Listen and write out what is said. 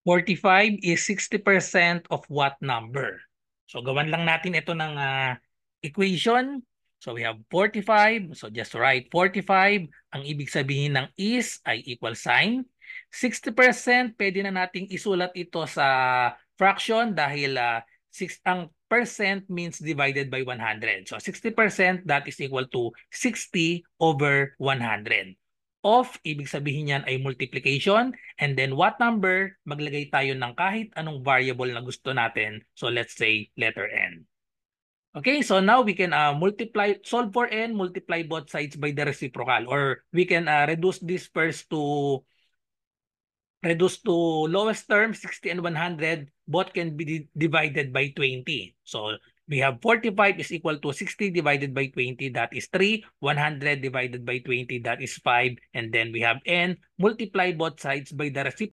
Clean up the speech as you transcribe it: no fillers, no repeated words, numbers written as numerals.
45 is 60% of what number? So gawan lang natin ito ng equation. So we have 45. So just write 45. Ang ibig sabihin ng is ay equal sign. 60%, pwede na nating isulat ito sa fraction dahil ang percent means divided by 100. So 60%, that is equal to 60 over 100. Of, ibig sabihin yan ay multiplication. And then what number, maglagay tayo ng kahit anong variable na gusto natin. So let's say letter n. Okay, so now we can solve for n, multiply both sides by the reciprocal. Or we can reduce this first to lowest term, 60 and 100. Both can be divided by 20. So we have 45 is equal to 60 divided by 20, that is 3. 100 divided by 20, that is 5. And then we have n, multiply both sides by the reciprocal.